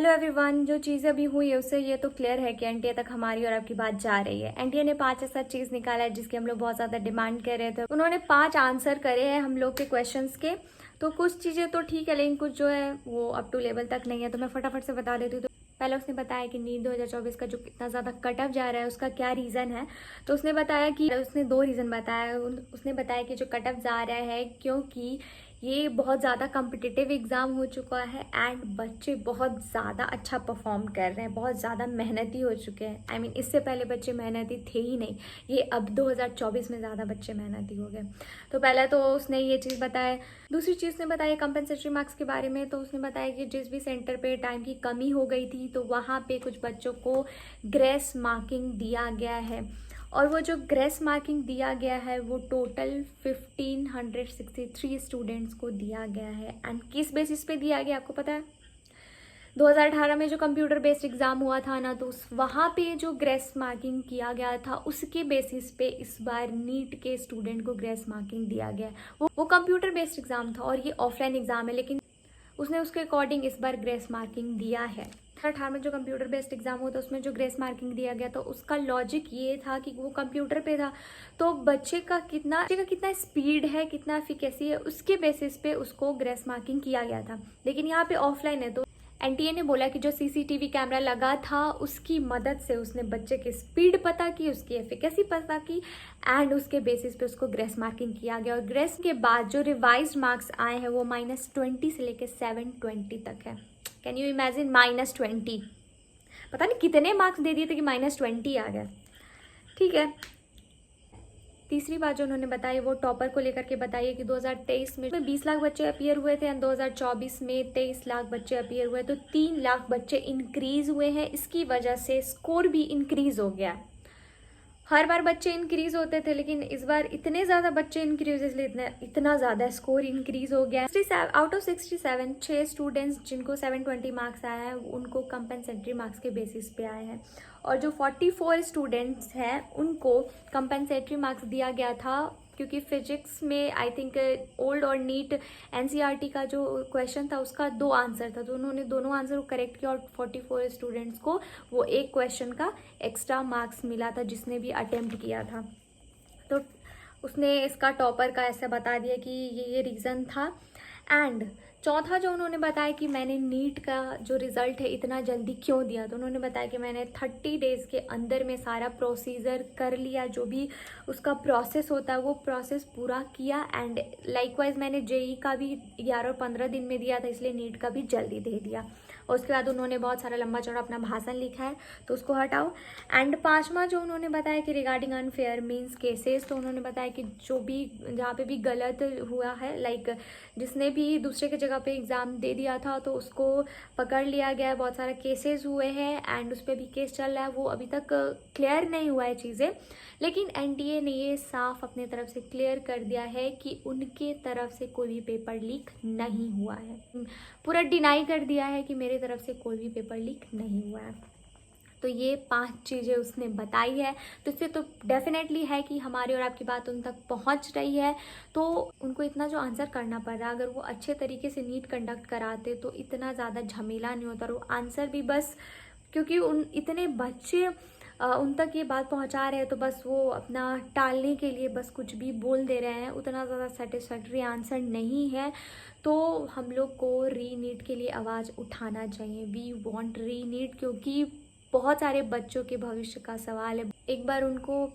Hello everyone, जो चीज़ अभी हुई है उससे ये तो क्लियर है कि एनटीए तक हमारी और आपकी बात जा रही है। एनटीए ने 5 ऐसा चीज़ निकाला है जिसकी हम लोग बहुत ज़्यादा डिमांड कर रहे थे। उन्होंने 5 आंसर करे हैं हम लोग के क्वेश्चंस के। तो कुछ चीज़ें तो ठीक है, लेकिन कुछ जो है वो अप टू लेवल तक नहीं है। तो मैं फटाफट से बता देती हूँ। तो पहले उसने बताया कि नीट 2024 का जो कितना ज़्यादा कट ऑफ जा रहा है उसका क्या रीज़न है। तो उसने बताया कि उसने 2 रीज़न बताया। उसने बताया कि जो कट ऑफ जा रहा है क्योंकि ये बहुत ज़्यादा कम्पिटिटिव एग्ज़ाम हो चुका है एंड बच्चे बहुत ज़्यादा अच्छा परफॉर्म कर रहे हैं, बहुत ज़्यादा मेहनती हो चुके हैं। आई मीन इससे पहले बच्चे मेहनती थे ही नहीं, ये अब 2024 में ज़्यादा बच्चे मेहनती हो गए। तो पहले तो उसने ये चीज़ बताया। दूसरी चीज़ ने बताया कंपनसेटरी मार्क्स के बारे में। तो उसने बताया कि जिस भी सेंटर पे टाइम की कमी हो गई थी तो वहाँ पे कुछ बच्चों को ग्रेस मार्किंग दिया गया है, और वो जो ग्रेस मार्किंग दिया गया है वो टोटल 1563 स्टूडेंट्स को दिया गया है। एंड किस बेसिस पे दिया गया आपको पता है? 2018 में जो कंप्यूटर बेस्ड एग्ज़ाम हुआ था ना, तो उस वहाँ पे जो ग्रेस मार्किंग किया गया था उसके बेसिस पे इस बार नीट के स्टूडेंट को ग्रेस मार्किंग दिया गया है। वो कंप्यूटर बेस्ड एग्ज़ाम था और ये ऑफलाइन एग्ज़ाम है, लेकिन उसने उसके अकॉर्डिंग इस बार ग्रेस मार्किंग दिया है। 2018 में जो कंप्यूटर बेस्ड एग्जाम हुआ था उसमें जो ग्रेस मार्किंग दिया गया तो उसका लॉजिक ये था कि वो कंप्यूटर पे था, तो बच्चे का कितना स्पीड है, कितना एफिकेसी है, उसके बेसिस पे उसको ग्रेस मार्किंग किया गया था। लेकिन यहाँ पे ऑफलाइन है, तो एनटीए ने बोला कि जो सीसीटीवी कैमरा लगा था उसकी मदद से उसने बच्चे की स्पीड पता की, उसकी एफिकेसी पता की एंड उसके बेसिस पे उसको ग्रेस मार्किंग किया गया। और ग्रेस के बाद जो रिवाइज्ड मार्क्स आए हैं वो -20 से लेकर 720 तक है। Can you imagine -20? पता नहीं कितने मार्क्स दे दिए थे कि -20 आ गया। ठीक है, तीसरी बात जो उन्होंने बताई वो टॉपर को लेकर के बताइए कि 2023 में 20 लाख बच्चे अपीयर हुए थे एंड 2024 में 23 लाख बच्चे अपीयर हुए, तो 3 लाख बच्चे इंक्रीज हुए हैं। इसकी वजह से स्कोर भी इंक्रीज हो गया। हर बार बच्चे इंक्रीज होते थे, लेकिन इस बार इतने ज़्यादा बच्चे इंक्रीज, इसलिए इतना ज़्यादा स्कोर इंक्रीज हो गया। 67 आउट ऑफ 67 6 स्टूडेंट्स जिनको 720 मार्क्स आया है उनको कंपनसेटरी मार्क्स के बेसिस पे आए हैं, और जो 44 स्टूडेंट्स हैं उनको कंपनसेटरी मार्क्स दिया गया था क्योंकि फिजिक्स में आई थिंक ओल्ड और नीट एनसीईआरटी का जो क्वेश्चन था उसका 2 आंसर था, तो उन्होंने दोनों आंसर को करेक्ट किया और 44 स्टूडेंट्स को वो एक क्वेश्चन का एक्स्ट्रा मार्क्स मिला था जिसने भी अटेम्प्ट किया था। तो उसने इसका टॉपर का ऐसा बता दिया कि ये रीज़न था। एंड चौथा जो उन्होंने बताया कि मैंने नीट का जो रिज़ल्ट है इतना जल्दी क्यों दिया, तो उन्होंने बताया कि मैंने 30 डेज़ के अंदर में सारा प्रोसीजर कर लिया, जो भी उसका प्रोसेस होता है वो प्रोसेस पूरा किया। एंड लाइकवाइज मैंने जेई का भी 11 और 15 दिन में दिया था, इसलिए नीट का भी जल्दी दे दिया। और उसके बाद उन्होंने बहुत सारा लंबा चौड़ा अपना भाषण लिखा है, तो उसको हटाओ। एंड पांचवा जो उन्होंने बताया कि रिगार्डिंग अनफेयर मीन्स केसेस, तो उन्होंने बताया कि जो भी जहाँ पे भी गलत हुआ है, लाइक जिसने भी दूसरे की जगह पे एग्ज़ाम दे दिया था तो उसको पकड़ लिया गया है। बहुत सारे केसेस हुए हैं एंड उस पर भी केस चल रहा है, वो अभी तक क्लियर नहीं हुआ है चीज़ें, लेकिन एनटीए ने ये साफ अपने तरफ से क्लियर कर दिया है कि उनके तरफ से कोई भी पेपर लीक नहीं हुआ है। पूरा डिनाई कर दिया है कि मेरे तरफ से कोई भी पेपर लीक नहीं हुआ है। तो ये 5 चीज़ें उसने बताई है, तो इससे तो डेफिनेटली है कि हमारी और आपकी बात उन तक पहुंच रही है। तो उनको इतना जो आंसर करना पड़ रहा है, अगर वो अच्छे तरीके से नीट कंडक्ट कराते तो इतना ज़्यादा झमेला नहीं होता। और वो आंसर भी बस क्योंकि उन इतने बच्चे उन तक ये बात पहुंचा रहे हैं, तो बस वो अपना टालने के लिए बस कुछ भी बोल दे रहे हैं, उतना ज़्यादा सेटिस्फैक्ट्री आंसर नहीं है। तो हम लोग को री नीट के लिए आवाज़ उठाना चाहिए। वी वांट री नीट, क्योंकि बहुत सारे बच्चों के भविष्य का सवाल है। एक बार उनको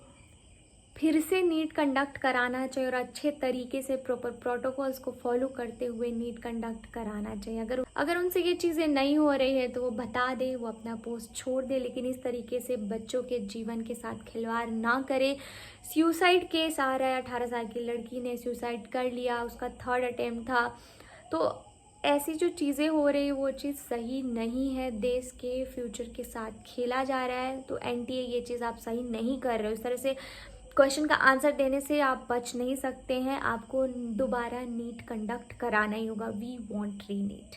फिर से नीट कंडक्ट कराना चाहिए और अच्छे तरीके से प्रॉपर प्रोटोकॉल्स को फॉलो करते हुए नीट कंडक्ट कराना चाहिए। अगर उनसे ये चीज़ें नहीं हो रही है तो वो बता दे, वो अपना पोस्ट छोड़ दे, लेकिन इस तरीके से बच्चों के जीवन के साथ खिलवाड़ ना करे। सुसाइड केस आ रहा है, 18 साल की लड़की ने सुसाइड कर लिया, उसका 3rd अटेम्प्ट था। तो ऐसी जो चीज़ें हो रही है वो चीज़ सही नहीं है, देश के फ्यूचर के साथ खेला जा रहा है। तो एनटीए ये चीज़ आप सही नहीं कर रहे हो। इस तरह से क्वेश्चन का आंसर देने से आप बच नहीं सकते हैं, आपको दोबारा नीट कंडक्ट कराना ही होगा। वी वांट री नीट।